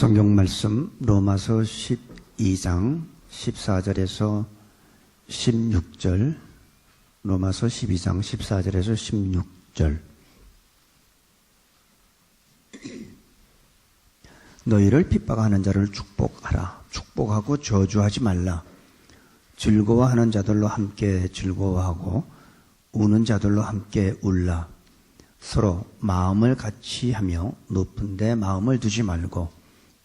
성경 말씀 로마서 12장 14절에서 16절, 로마서 12장 14절에서 16절. 너희를 핍박하는 자를 축복하라. 축복하고 저주하지 말라. 즐거워하는 자들로 함께 즐거워하고 우는 자들로 함께 울라. 서로 마음을 같이 하며 높은 데 마음을 두지 말고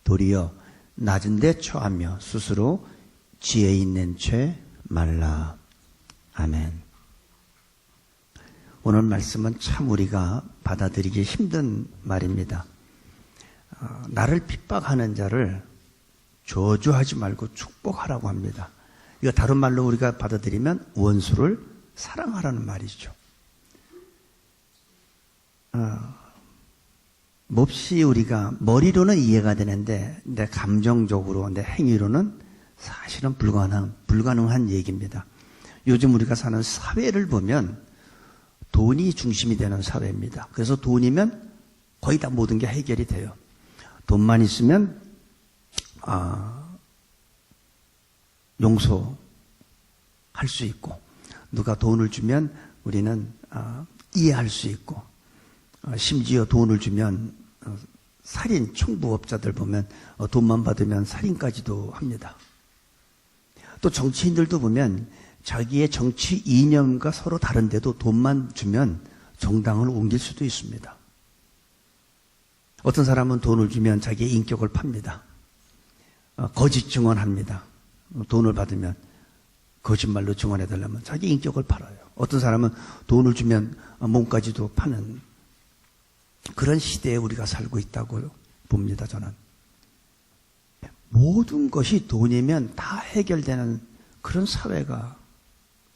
도리어 낮은 데 처하며 스스로 지혜 있는 채 말라. 아멘. 오늘 말씀은 참 우리가 받아들이기 힘든 말입니다. 나를 핍박하는 자를 저주하지 말고 축복하라고 합니다. 이거 다른 말로 우리가 받아들이면 원수를 사랑하라는 말이죠. 몹시 우리가 머리로는 이해가 되는데 내 감정적으로 내 행위로는 사실은 불가능한 얘기입니다. 요즘 우리가 사는 사회를 보면 돈이 중심이 되는 사회입니다. 그래서 돈이면 거의 다 모든 게 해결이 돼요. 돈만 있으면 용서할 수 있고, 누가 돈을 주면 우리는 이해할 수 있고, 심지어 돈을 주면 살인 청부업자들 보면 돈만 받으면 살인까지도 합니다. 또 정치인들도 보면 자기의 정치 이념과 서로 다른데도 돈만 주면 정당을 옮길 수도 있습니다. 어떤 사람은 돈을 주면 자기의 인격을 팝니다. 거짓 증언합니다. 돈을 받으면 거짓말로 증언해달라면 자기 인격을 팔아요. 어떤 사람은 돈을 주면 몸까지도 파는 그런 시대에 우리가 살고 있다고 봅니다. 저는 모든 것이 돈이면 다 해결되는 그런 사회가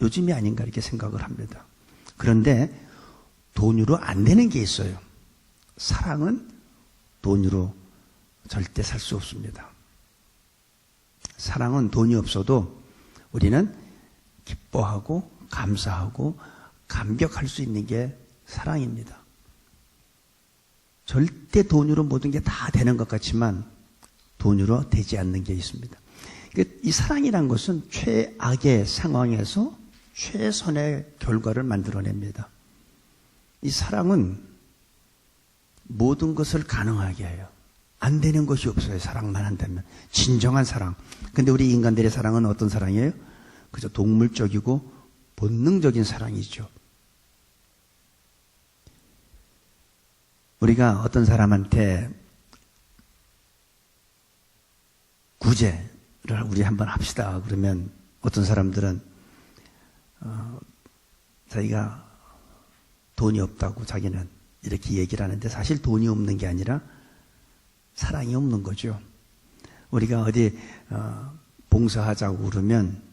요즘이 아닌가 이렇게 생각을 합니다. 그런데 돈으로 안 되는 게 있어요. 사랑은 돈으로 절대 살 수 없습니다. 사랑은 돈이 없어도 우리는 기뻐하고 감사하고 감격할 수 있는 게 사랑입니다. 절대 돈으로 모든 게 다 되는 것 같지만 돈으로 되지 않는 게 있습니다. 이 사랑이란 것은 최악의 상황에서 최선의 결과를 만들어냅니다. 이 사랑은 모든 것을 가능하게 해요. 안 되는 것이 없어요. 사랑만 한다면. 진정한 사랑. 근데 우리 인간들의 사랑은 어떤 사랑이에요? 그저 동물적이고 본능적인 사랑이죠. 우리가 어떤 사람한테 구제를 우리 한번 합시다. 그러면 어떤 사람들은 자기가 돈이 없다고 자기는 이렇게 얘기를 하는데 사실 돈이 없는 게 아니라 사랑이 없는 거죠. 우리가 어디 봉사하자고 그러면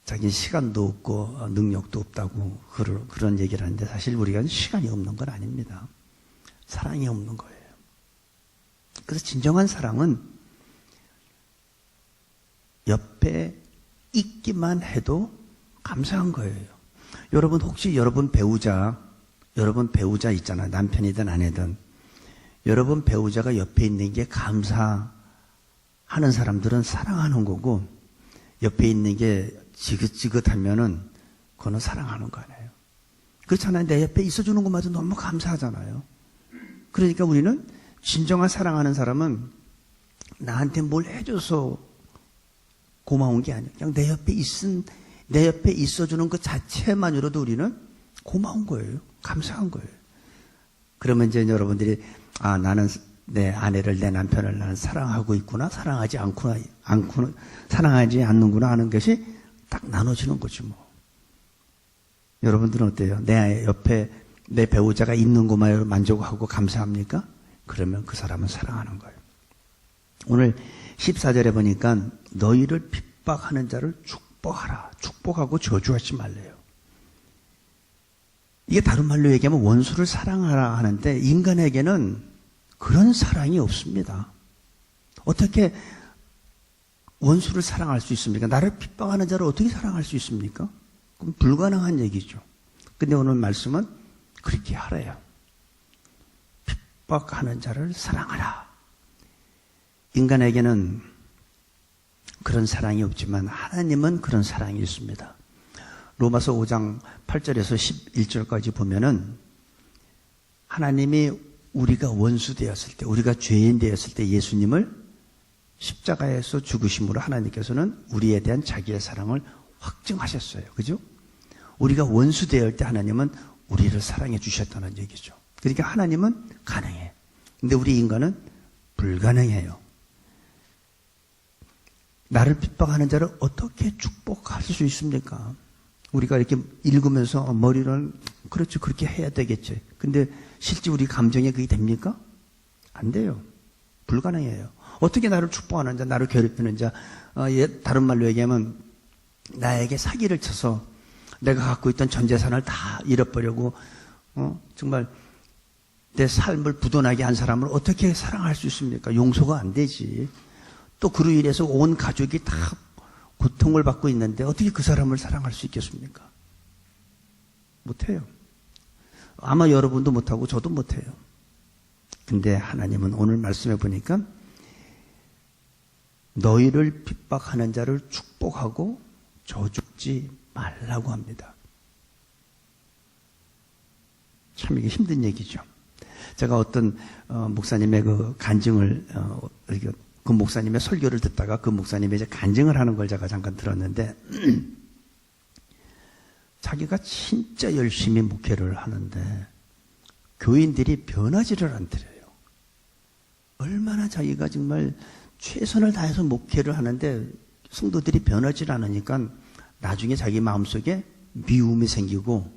자기는 시간도 없고 능력도 없다고 그런 얘기를 하는데 사실 우리가 시간이 없는 건 아닙니다. 사랑이 없는 거예요. 그래서 진정한 사랑은 옆에 있기만 해도 감사한 거예요. 여러분 혹시 여러분 배우자 있잖아요. 남편이든 아내든. 여러분 배우자가 옆에 있는 게 감사하는 사람들은 사랑하는 거고, 옆에 있는 게 지긋지긋하면은 그거는 사랑하는 거 아니에요. 그렇잖아요. 내 옆에 있어주는 것마저 너무 감사하잖아요. 그러니까 우리는 진정한 사랑하는 사람은 나한테 뭘 해줘서 고마운 게 아니에요. 그냥 내 옆에 있어주는 것 자체만으로도 우리는 고마운 거예요. 감사한 거예요. 그러면 이제 여러분들이 나는 내 아내를, 내 남편을 나는 사랑하고 있구나, 사랑하지 않는구나 하는 것이 딱 나눠지는 거지 뭐. 여러분들은 어때요? 내 옆에 내 배우자가 있는 것만 만족하고 감사합니까? 그러면 그 사람은 사랑하는 거예요. 오늘 14절에 보니까 너희를 핍박하는 자를 축복하라. 축복하고 저주하지 말래요. 이게 다른 말로 얘기하면 원수를 사랑하라 하는데 인간에게는 그런 사랑이 없습니다. 어떻게 원수를 사랑할 수 있습니까? 나를 핍박하는 자를 어떻게 사랑할 수 있습니까? 그럼 불가능한 얘기죠. 근데 오늘 말씀은 그렇게 하래요. 핍박하는 자를 사랑하라. 인간에게는 그런 사랑이 없지만 하나님은 그런 사랑이 있습니다. 로마서 5장 8절에서 11절까지 보면은 하나님이 우리가 원수 되었을 때, 우리가 죄인 되었을 때 예수님을 십자가에서 죽으심으로 하나님께서는 우리에 대한 자기의 사랑을 확증하셨어요. 그죠? 우리가 원수 되었을 때 하나님은 우리를 사랑해 주셨다는 얘기죠. 그러니까 하나님은 가능해. 근데 우리 인간은 불가능해요. 나를 핍박하는 자를 어떻게 축복할 수 있습니까? 우리가 이렇게 읽으면서 머리를 그렇죠, 그렇게 해야 되겠지. 근데 실제 우리 감정에 그게 됩니까? 안 돼요. 불가능해요. 어떻게 나를 축복하는 자, 나를 괴롭히는 자, 다른 말로 얘기하면 나에게 사기를 쳐서 내가 갖고 있던 전 재산을 다 잃어버리고 정말 내 삶을 부도나게 한 사람을 어떻게 사랑할 수 있습니까? 용서가 안 되지. 또 그로 인해서 온 가족이 다 고통을 받고 있는데 어떻게 그 사람을 사랑할 수 있겠습니까? 못해요. 아마 여러분도 못하고 저도 못해요. 근데 하나님은 오늘 말씀해 보니까 너희를 핍박하는 자를 축복하고 저주지 말라고 합니다. 참 이게 힘든 얘기죠. 제가 어떤 목사님의 그 간증을 그 목사님의 설교를 듣다가 그 목사님이 이제 간증을 하는 걸 제가 잠깐 들었는데 자기가 진짜 열심히 목회를 하는데 교인들이 변하지를 않더래요. 얼마나 자기가 정말 최선을 다해서 목회를 하는데 성도들이 변하지 않으니까 나중에 자기 마음속에 미움이 생기고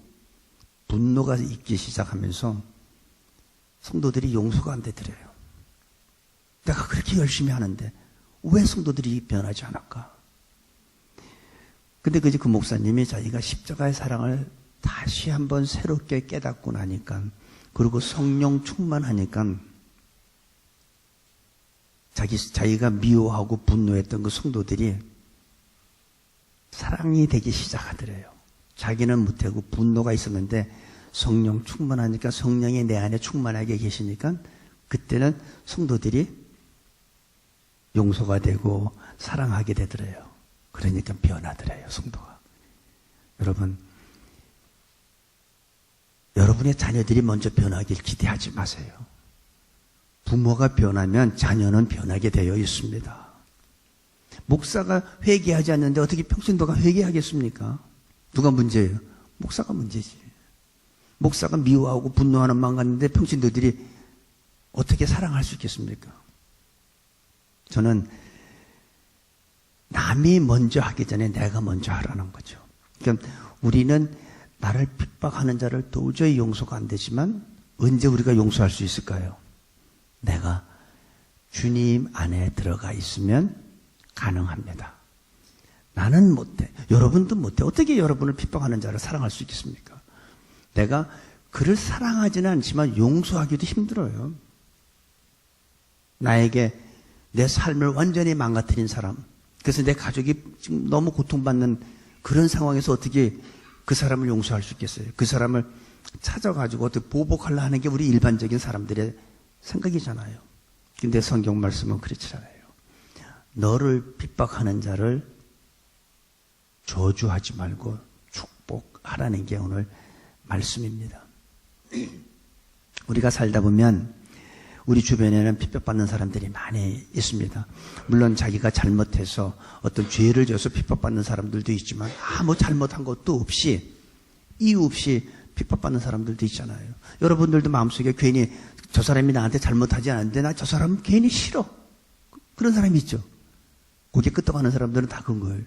분노가 있기 시작하면서 성도들이 용서가 안 되더래요. 내가 그렇게 열심히 하는데 왜 성도들이 변하지 않을까? 근데 그 목사님이 자기가 십자가의 사랑을 다시 한번 새롭게 깨닫고 나니까, 그리고 성령 충만하니까 자기가 미워하고 분노했던 그 성도들이 사랑이 되기 시작하더래요. 자기는 못하고 분노가 있었는데 성령 충만하니까, 성령이 내 안에 충만하게 계시니까 그때는 성도들이 용서가 되고 사랑하게 되더래요. 그러니까 변하더래요, 성도가. 여러분, 여러분의 자녀들이 먼저 변하길 기대하지 마세요. 부모가 변하면 자녀는 변하게 되어 있습니다. 목사가 회개하지 않는데 어떻게 평신도가 회개하겠습니까? 누가 문제예요? 목사가 문제지. 목사가 미워하고 분노하는 마음 갖는데 평신도들이 어떻게 사랑할 수 있겠습니까? 저는 남이 먼저 하기 전에 내가 먼저 하라는 거죠. 그러니까 우리는 나를 핍박하는 자를 도저히 용서가 안 되지만 언제 우리가 용서할 수 있을까요? 내가 주님 안에 들어가 있으면 가능합니다. 나는 못해. 여러분도 못해. 어떻게 여러분을 핍박하는 자를 사랑할 수 있겠습니까? 내가 그를 사랑하지는 않지만 용서하기도 힘들어요. 나에게 내 삶을 완전히 망가뜨린 사람, 그래서 내 가족이 지금 너무 고통받는 그런 상황에서 어떻게 그 사람을 용서할 수 있겠어요? 그 사람을 찾아가지고 어떻게 보복하려 하는 게 우리 일반적인 사람들의 생각이잖아요. 근데 성경 말씀은 그렇지 않아요. 너를 핍박하는 자를 저주하지 말고 축복하라는 게 오늘 말씀입니다. 우리가 살다 보면 우리 주변에는 핍박받는 사람들이 많이 있습니다. 물론 자기가 잘못해서 어떤 죄를 져서 핍박받는 사람들도 있지만 아무 잘못한 것도 없이 이유 없이 핍박받는 사람들도 있잖아요. 여러분들도 마음속에 괜히 저 사람이 나한테 잘못하지 않았는데 나 저 사람은 괜히 싫어. 그런 사람이 있죠. 고개 끄덕하는 사람들은 다 그런 거예요.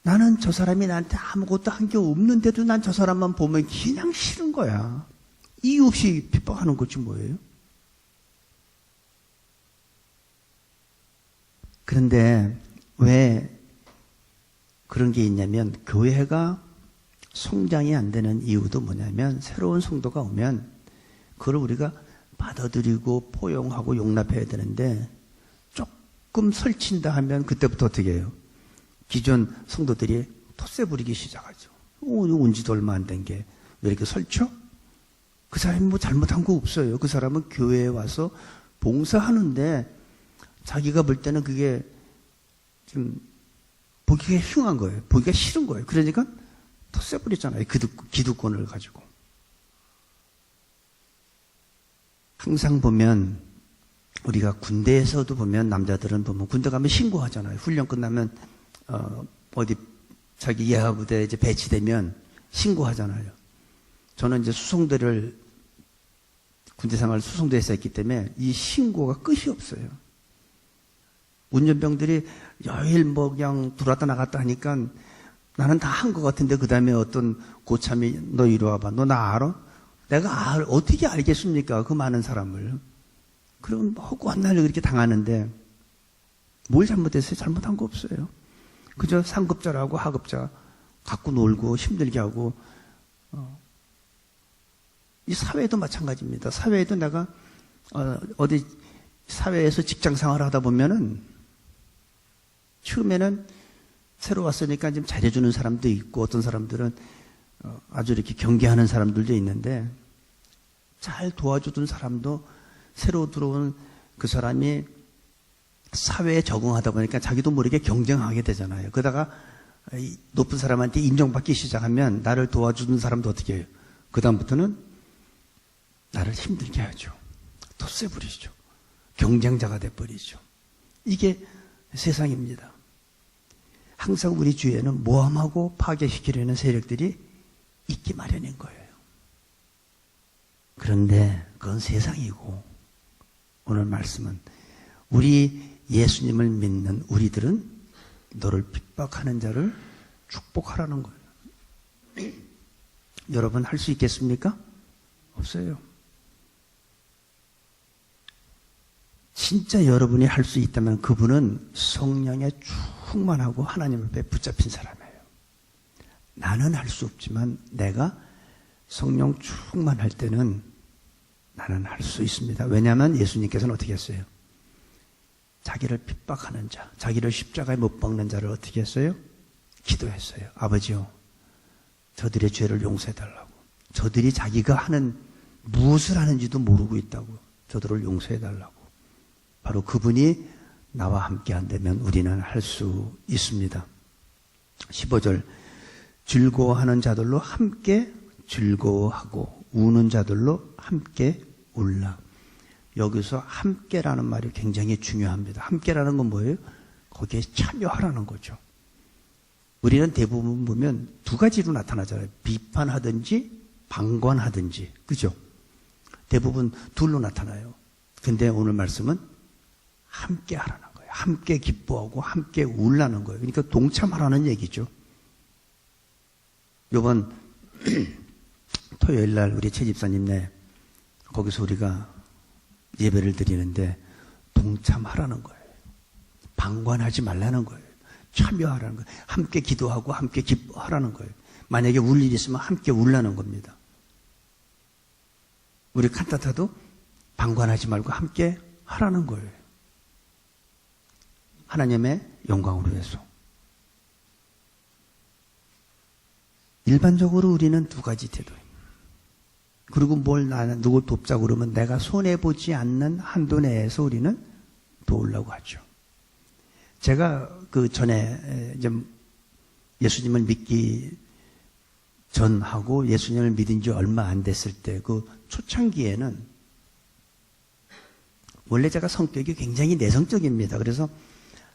나는 저 사람이 나한테 아무것도 한 게 없는데도 난 저 사람만 보면 그냥 싫은 거야. 이유 없이 핍박하는 거지 뭐예요? 그런데 왜 그런 게 있냐면, 교회가 성장이 안 되는 이유도 뭐냐면, 새로운 성도가 오면 그걸 우리가 받아들이고 포용하고 용납해야 되는데, 조금 설친다 하면 그때부터 어떻게 해요? 기존 성도들이 텃세 부리기 시작하죠. 온 지도 얼마 안 된 게 왜 이렇게 설쳐? 그 사람이 뭐 잘못한 거 없어요. 그 사람은 교회에 와서 봉사하는데 자기가 볼 때는 그게 좀 보기가 흉한 거예요. 보기가 싫은 거예요. 그러니까 더 세버리잖아요. 기득권을 가지고. 항상 보면 우리가 군대에서도 보면 남자들은 보면 군대 가면 신고하잖아요. 훈련 끝나면 어디 자기 예하 부대에 이제 배치되면 신고하잖아요. 저는 이제 수송대를 군대 생활 수송대에서 했기 때문에 이 신고가 끝이 없어요. 운전병들이 여일 뭐 그냥 들어왔다 나갔다 하니까 나는 다 한 것 같은데 그 다음에 어떤 고참이 너 이리 와봐. 너 나 알아? 내가 어떻게 알겠습니까? 그 많은 사람을. 그럼 허구한 날로 그렇게 당하는데 뭘 잘못했어요? 잘못한 거 없어요. 그저 상급자라고 하급자 갖고 놀고 힘들게 하고 이 사회도 마찬가지입니다. 사회에도 내가 어디 사회에서 직장 생활을 하다 보면은 처음에는 새로 왔으니까 좀 잘해주는 사람도 있고 어떤 사람들은 아주 이렇게 경계하는 사람들도 있는데 잘 도와주던 사람도 새로 들어온 그 사람이 사회에 적응하다 보니까 자기도 모르게 경쟁하게 되잖아요. 그러다가 높은 사람한테 인정받기 시작하면 나를 도와주는 사람도 어떻게 해요? 그 다음부터는 나를 힘들게 하죠. 덧세 부리죠. 경쟁자가 돼버리죠. 이게 세상입니다. 항상 우리 주위에는 모함하고 파괴시키려는 세력들이 있기 마련인 거예요. 그런데 그건 세상이고 오늘 말씀은 우리 예수님을 믿는 우리들은 너를 핍박하는 자를 축복하라는 거예요. 여러분 할 수 있겠습니까? 없어요. 진짜 여러분이 할 수 있다면 그분은 성령에 충만하고 하나님 앞에 붙잡힌 사람이에요. 나는 할 수 없지만 내가 성령 충만할 때는 나는 할 수 있습니다. 왜냐하면 예수님께서는 어떻게 했어요? 자기를 핍박하는 자, 자기를 십자가에 못 박는 자를 어떻게 했어요? 기도했어요. 아버지요, 저들의 죄를 용서해달라고. 저들이 자기가 하는 무엇을 하는지도 모르고 있다고. 저들을 용서해달라고. 바로 그분이 나와 함께 한다면 우리는 할 수 있습니다. 15절 즐거워하는 자들로 함께 즐거워하고 우는 자들로 함께 울라. 여기서 함께라는 말이 굉장히 중요합니다. 함께라는 건 뭐예요? 거기에 참여하라는 거죠. 우리는 대부분 보면 두 가지로 나타나잖아요. 비판하든지 방관하든지. 그죠? 대부분 둘로 나타나요. 근데 오늘 말씀은 함께 하라는 거예요. 함께 기뻐하고 함께 울라는 거예요. 그러니까 동참하라는 얘기죠. 요번 토요일 날 우리 최 집사님네 거기서 우리가 예배를 드리는데 동참하라는 거예요. 방관하지 말라는 거예요. 참여하라는 거예요. 함께 기도하고 함께 기뻐하라는 거예요. 만약에 울 일이 있으면 함께 울라는 겁니다. 우리 칸타타도 방관하지 말고 함께 하라는 거예요. 하나님의 영광으로 해서. 일반적으로 우리는 두 가지 태도입니다. 그리고 나는 누굴 돕자고 그러면 내가 손해보지 않는 한도 내에서 우리는 도우려고 하죠. 제가 그 전에 이제 예수님을 믿기 전하고 예수님을 믿은 지 얼마 안 됐을 때 그 초창기에는 원래 제가 성격이 굉장히 내성적입니다. 그래서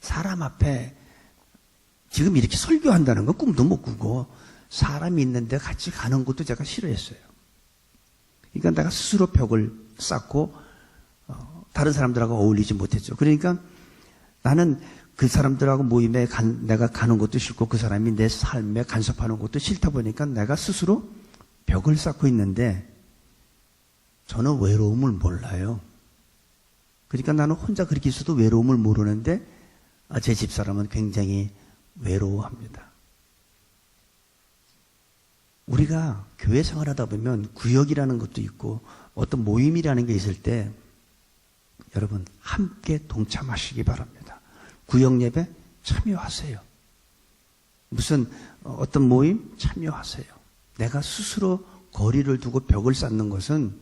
사람 앞에 지금 이렇게 설교한다는 건 꿈도 못 꾸고 사람이 있는데 같이 가는 것도 제가 싫어했어요. 그러니까 내가 스스로 벽을 쌓고 다른 사람들하고 어울리지 못했죠. 그러니까 나는 그 사람들하고 모임에 내가 가는 것도 싫고 그 사람이 내 삶에 간섭하는 것도 싫다 보니까 내가 스스로 벽을 쌓고 있는데 저는 외로움을 몰라요. 그러니까 나는 혼자 그렇게 있어도 외로움을 모르는데 제 집사람은 굉장히 외로워합니다. 우리가 교회 생활하다 보면 구역이라는 것도 있고 어떤 모임이라는 게 있을 때 여러분 함께 동참하시기 바랍니다. 구역 예배 참여하세요. 무슨 어떤 모임 참여하세요. 내가 스스로 거리를 두고 벽을 쌓는 것은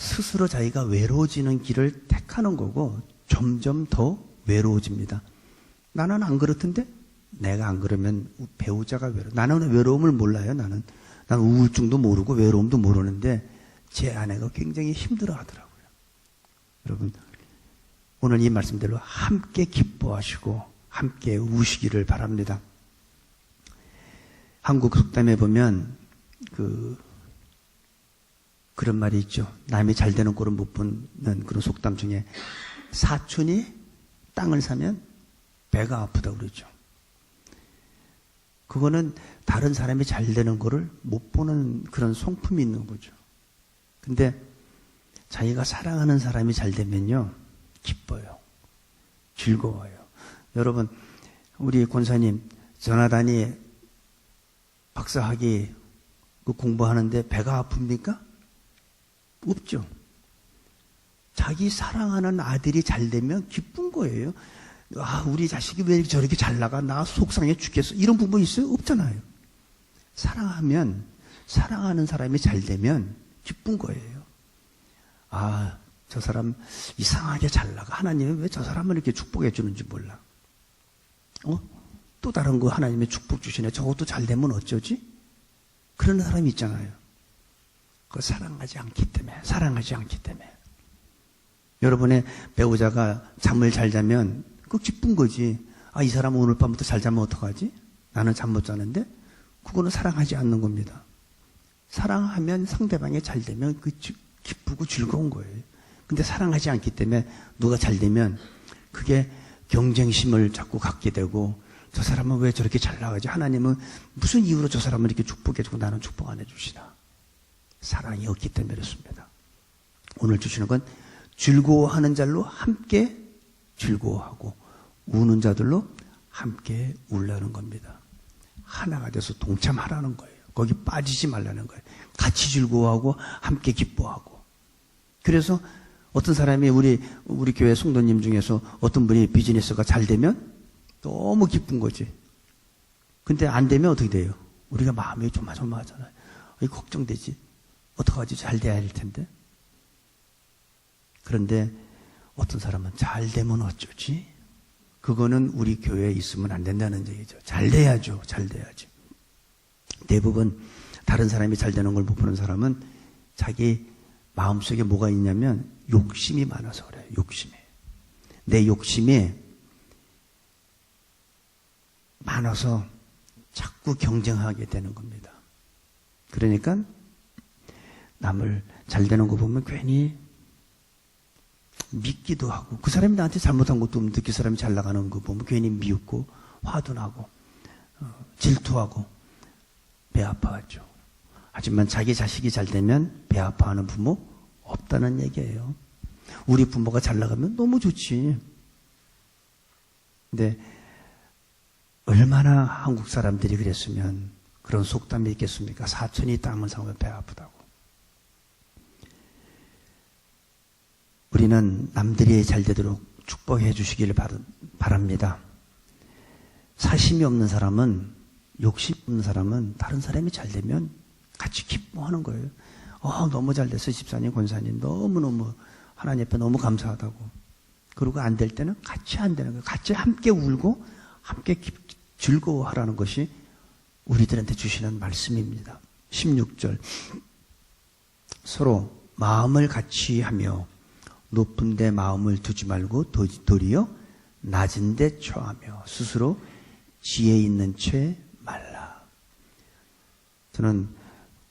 스스로 자기가 외로워지는 길을 택하는 거고 점점 더 외로워집니다. 나는 안 그렇던데? 내가 안 그러면 배우자가 나는 외로움을 몰라요. 난 우울증도 모르고 외로움도 모르는데 제 아내가 굉장히 힘들어 하더라고요. 여러분, 오늘 이 말씀대로 함께 기뻐하시고 함께 우시기를 바랍니다. 한국 속담에 보면 그런 말이 있죠. 남이 잘 되는 꼴을 못 보는 그런 속담 중에 사촌이 땅을 사면 배가 아프다고 그러죠. 그거는 다른 사람이 잘 되는 거를 못 보는 그런 성품이 있는 거죠. 근데 자기가 사랑하는 사람이 잘 되면요, 기뻐요. 즐거워요. 여러분, 우리 권사님, 전하단이 박사학위 공부하는데 배가 아픕니까? 없죠. 자기 사랑하는 아들이 잘 되면 기쁜 거예요. 아, 우리 자식이 왜 저렇게 잘 나가? 나 속상해 죽겠어. 이런 부분 있어요? 없잖아요. 사랑하면, 사랑하는 사람이 잘 되면 기쁜 거예요. 아, 저 사람 이상하게 잘 나가. 하나님은 왜 저 사람을 이렇게 축복해 주는지 몰라. 또 다른 거 하나님의 축복 주시네. 저것도 잘 되면 어쩌지? 그런 사람이 있잖아요. 그거 사랑하지 않기 때문에. 여러분의 배우자가 잠을 잘 자면 그거 기쁜 거지. 아, 이 사람은 오늘 밤부터 잘 자면 어떡하지? 나는 잠 못 자는데? 그거는 사랑하지 않는 겁니다. 사랑하면 상대방이 잘 되면 그 기쁘고 즐거운 거예요. 근데 사랑하지 않기 때문에 누가 잘 되면 그게 경쟁심을 자꾸 갖게 되고, 저 사람은 왜 저렇게 잘 나가지? 하나님은 무슨 이유로 저 사람을 이렇게 축복해주고 나는 축복 안 해주시나? 사랑이 없기 때문에 그렇습니다. 오늘 주시는 건 즐거워하는 자로 함께 즐거워하고 우는 자들로 함께 울라는 겁니다. 하나가 돼서 동참하라는 거예요. 거기 빠지지 말라는 거예요. 같이 즐거워하고 함께 기뻐하고. 그래서 어떤 사람이 우리 교회 성도님 중에서 어떤 분이 비즈니스가 잘 되면 너무 기쁜 거지. 근데 안 되면 어떻게 돼요? 우리가 마음이 조마조마하잖아요. 걱정되지. 어떡하지? 잘 돼야 할 텐데. 그런데 어떤 사람은 잘 되면 어쩌지? 그거는 우리 교회에 있으면 안 된다는 얘기죠. 잘 돼야죠. 잘 돼야죠. 대부분 다른 사람이 잘 되는 걸 못 보는 사람은 자기 마음속에 뭐가 있냐면 욕심이 많아서 그래요. 욕심이. 내 욕심이 많아서 자꾸 경쟁하게 되는 겁니다. 그러니까 남을 잘 되는 거 보면 괜히 믿기도 하고, 그 사람이 나한테 잘못한 것도 없는데 그 사람이 잘 나가는 거 보면 괜히 미웃고 화도 나고 질투하고 배 아파하죠. 하지만 자기 자식이 잘 되면 배 아파하는 부모 없다는 얘기예요. 우리 부모가 잘 나가면 너무 좋지. 근데 얼마나 한국 사람들이 그랬으면 그런 속담이 있겠습니까? 사촌이 땅을 사면 배 아프다고. 우리는 남들이 잘 되도록 축복해 주시기를 바랍니다. 사심이 없는 사람은, 욕심 없는 사람은 다른 사람이 잘 되면 같이 기뻐하는 거예요. 너무 잘 됐어, 집사님, 권사님. 너무너무 하나님 앞에 너무 감사하다고. 그리고 안 될 때는 같이 안 되는 거예요. 같이 함께 울고 함께 즐거워하라는 것이 우리들한테 주시는 말씀입니다. 16절. 서로 마음을 같이 하며 높은 데 마음을 두지 말고 도리어 낮은 데 처하며 스스로 지혜 있는 채 말라. 저는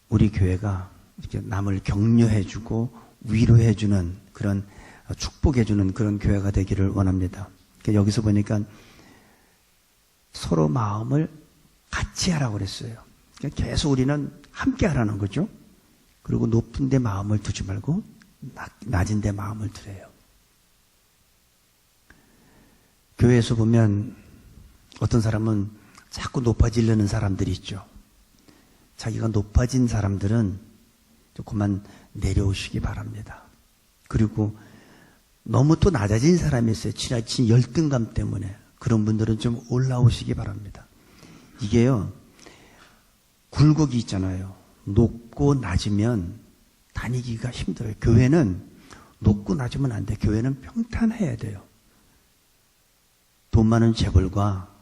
우리 교회가 이렇게 남을 격려해주고 위로해주는 그런 축복해주는 그런 교회가 되기를 원합니다. 여기서 보니까 서로 마음을 같이 하라고 그랬어요. 계속 우리는 함께 하라는 거죠. 그리고 높은 데 마음을 두지 말고 낮은 데 마음을 두래요. 교회에서 보면 어떤 사람은 자꾸 높아지려는 사람들이 있죠. 자기가 높아진 사람들은 조금만 내려오시기 바랍니다. 그리고 너무 또 낮아진 사람이 있어요. 지나친 열등감 때문에. 그런 분들은 좀 올라오시기 바랍니다. 이게요, 굴곡이 있잖아요. 높고 낮으면 다니기가 힘들어요. 교회는 높고 낮으면 안 돼. 교회는 평탄해야 돼요. 돈 많은 재벌과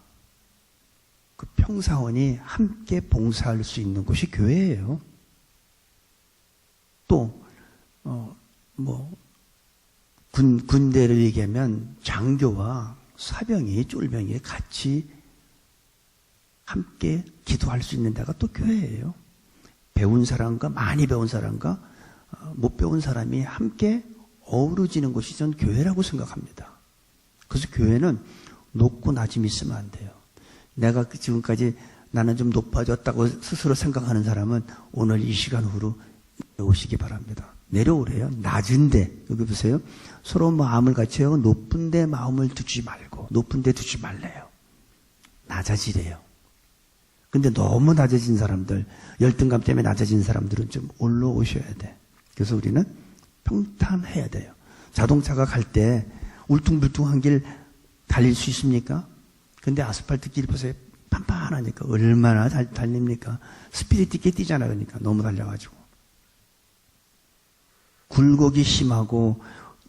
그 평사원이 함께 봉사할 수 있는 곳이 교회예요. 또 군대를 얘기하면 장교와 사병이 쫄병이 같이 함께 기도할 수 있는 데가 또 교회예요. 배운 사람과 많이 배운 사람과 못 배운 사람이 함께 어우러지는 곳이 전 교회라고 생각합니다. 그래서 교회는 높고 낮음이 있으면 안 돼요. 내가 지금까지 나는 좀 높아졌다고 스스로 생각하는 사람은 오늘 이 시간 후로 내려오시기 바랍니다. 내려오래요. 낮은데, 여기 보세요. 서로 마음을 같이 하고 높은데 마음을 두지 말고, 높은데 두지 말래요. 낮아지래요. 근데 너무 낮아진 사람들, 열등감 때문에 낮아진 사람들은 좀 올라오셔야 돼. 그래서 우리는 평탄해야 돼요. 자동차가 갈 때 울퉁불퉁한 길 달릴 수 있습니까? 근데 아스팔트 길 보세요. 판판하니까 얼마나 잘 달립니까? 스피드 있게 뛰잖아요. 그러니까 너무 달려가지고. 굴곡이 심하고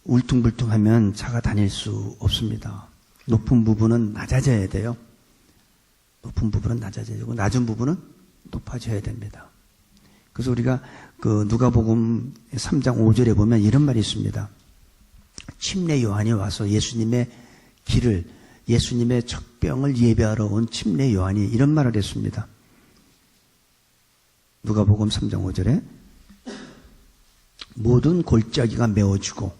울퉁불퉁하면 차가 다닐 수 없습니다. 높은 부분은 낮아져야 돼요. 높은 부분은 낮아져야 되고 낮은 부분은 높아져야 됩니다. 그래서 우리가 그 누가복음 3장 5절에 보면 이런 말이 있습니다. 침례 요한이 와서 예수님의 척병을 예배하러 온 침례 요한이 이런 말을 했습니다. 누가복음 3장 5절에 모든 골짜기가 메워지고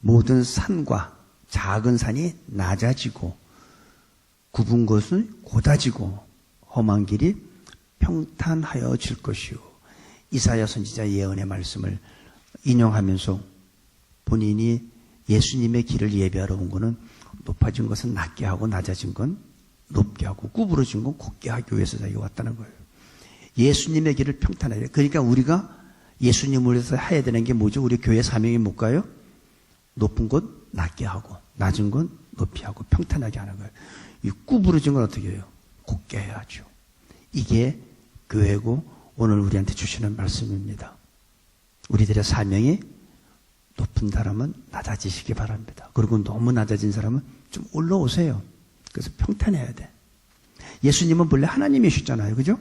모든 산과 작은 산이 낮아지고 굽은 곳은 곧아지고 험한 길이 평탄하여질 것이요. 이사야 선지자 예언의 말씀을 인용하면서 본인이 예수님의 길을 예배하러 온 것은 높아진 것은 낮게 하고 낮아진 건 높게 하고 구부러진 건 곧게 하기 위해서 자기가 왔다는 거예요. 예수님의 길을 평탄하게. 그러니까 우리가 예수님을 위해서 해야 되는 게 뭐죠? 우리 교회 사명이 뭘까요? 높은 것 낮게 하고 낮은 건 높이 하고 평탄하게 하는 거예요. 이 구부러진 건 어떻게 해요? 곧게 해야죠. 이게 교회고 오늘 우리한테 주시는 말씀입니다. 우리들의 사명이 높은 사람은 낮아지시기 바랍니다. 그리고 너무 낮아진 사람은 좀 올라오세요. 그래서 평탄해야 돼. 예수님은 본래 하나님이셨잖아요. 그죠?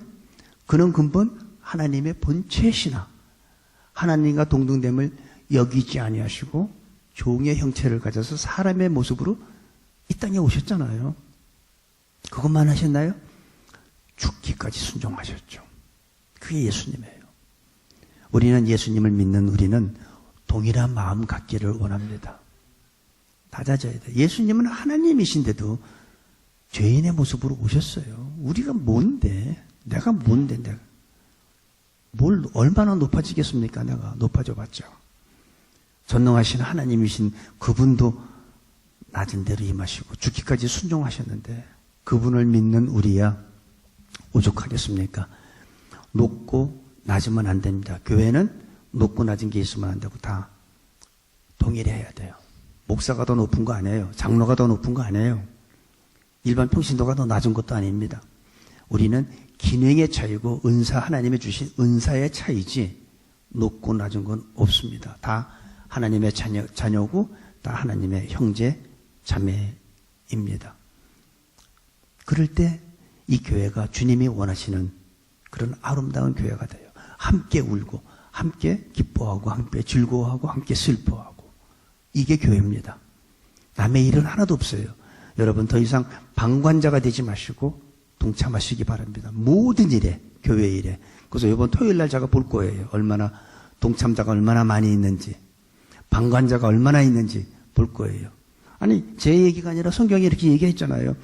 그는 근본 하나님의 본체시나 하나님과 동등됨을 여기지 아니하시고 종의 형체를 가져서 사람의 모습으로 이 땅에 오셨잖아요. 그것만 하셨나요? 죽기까지 순종하셨죠. 그게 예수님이에요. 우리는 예수님을 믿는 우리는 동일한 마음 갖기를 원합니다. 낮아져야 돼. 예수님은 하나님이신데도 죄인의 모습으로 오셨어요. 우리가 뭔데? 내가 뭔데? 내가 뭘 얼마나 높아지겠습니까? 내가 높아져 봤죠. 전능하신 하나님이신 그분도 낮은 대로 임하시고 죽기까지 순종하셨는데 그분을 믿는 우리야 오죽하겠습니까? 높고 낮으면 안 됩니다. 교회는 높고 낮은 게 있으면 안 되고 다 동일해야 돼요. 목사가 더 높은 거 아니에요. 장로가 더 높은 거 아니에요. 일반 평신도가 더 낮은 것도 아닙니다. 우리는 기능의 차이고 하나님이 주신 은사의 차이지 높고 낮은 건 없습니다. 다 하나님의 자녀고 다 하나님의 형제 자매입니다. 그럴 때 이 교회가 주님이 원하시는 그런 아름다운 교회가 돼요. 함께 울고 함께 기뻐하고 함께 즐거워하고 함께 슬퍼하고 이게 교회입니다. 남의 일은 하나도 없어요. 여러분 더 이상 방관자가 되지 마시고 동참하시기 바랍니다. 모든 일에 교회 일에. 그래서 이번 토요일 날 제가 볼 거예요. 얼마나 동참자가 얼마나 많이 있는지 방관자가 얼마나 있는지 볼 거예요. 아니 제 얘기가 아니라 성경이 이렇게 얘기했잖아요.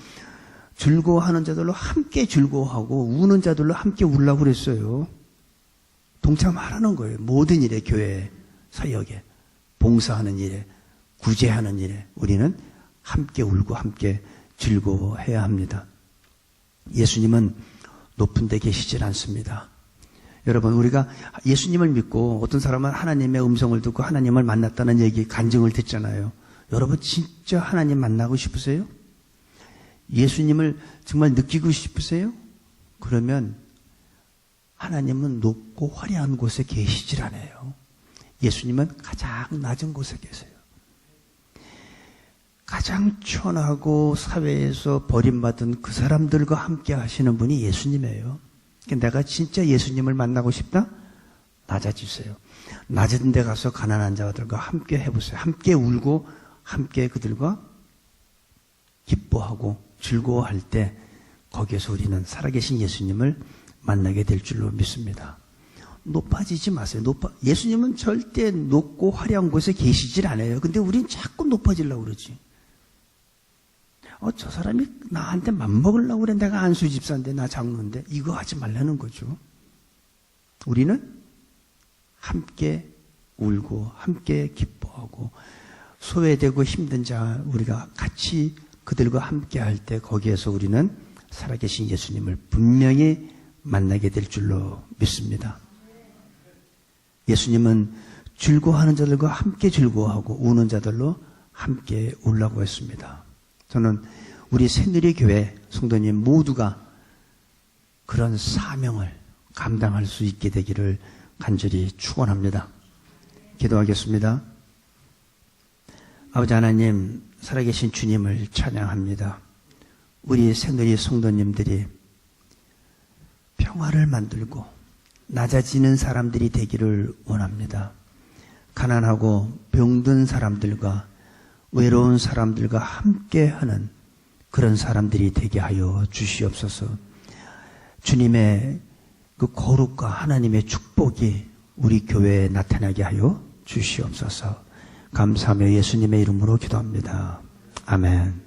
즐거워하는 자들로 함께 즐거워하고 우는 자들로 함께 울라고 그랬어요. 동참하라는 거예요. 모든 일에 교회 사역에 봉사하는 일에 구제하는 일에 우리는 함께 울고 함께 즐거워해야 합니다. 예수님은 높은 데 계시질 않습니다. 여러분 우리가 예수님을 믿고 어떤 사람은 하나님의 음성을 듣고 하나님을 만났다는 얘기 간증을 듣잖아요. 여러분 진짜 하나님 만나고 싶으세요? 예수님을 정말 느끼고 싶으세요? 그러면 하나님은 높고 화려한 곳에 계시질 않아요. 예수님은 가장 낮은 곳에 계세요. 가장 천하고 사회에서 버림받은 그 사람들과 함께 하시는 분이 예수님이에요. 내가 진짜 예수님을 만나고 싶다? 낮아지세요. 낮은 데 가서 가난한 자들과 함께 해보세요. 함께 울고 함께 그들과 기뻐하고 즐거워할 때 거기에서 우리는 살아계신 예수님을 만나게 될 줄로 믿습니다. 높아지지 마세요. 예수님은 절대 높고 화려한 곳에 계시질 않아요. 근데 우린 자꾸 높아지려고 그러지. 저 사람이 나한테 맘먹으려고 그래. 내가 안수 집사인데, 나 장로인데. 이거 하지 말라는 거죠. 우리는 함께 울고 함께 기뻐하고 소외되고 힘든 자 우리가 같이 그들과 함께 할 때 거기에서 우리는 살아계신 예수님을 분명히 만나게 될 줄로 믿습니다. 예수님은 즐거워하는 자들과 함께 즐거워하고 우는 자들로 함께 울라고 했습니다. 저는 우리 새누리교회 성도님 모두가 그런 사명을 감당할 수 있게 되기를 간절히 축원합니다. 기도하겠습니다. 아버지 하나님, 살아계신 주님을 찬양합니다. 우리 새누리 성도님들이 평화를 만들고 낮아지는 사람들이 되기를 원합니다. 가난하고 병든 사람들과 외로운 사람들과 함께하는 그런 사람들이 되게 하여 주시옵소서. 주님의 그 거룩과 하나님의 축복이 우리 교회에 나타나게 하여 주시옵소서. 감사하며 예수님의 이름으로 기도합니다. 아멘.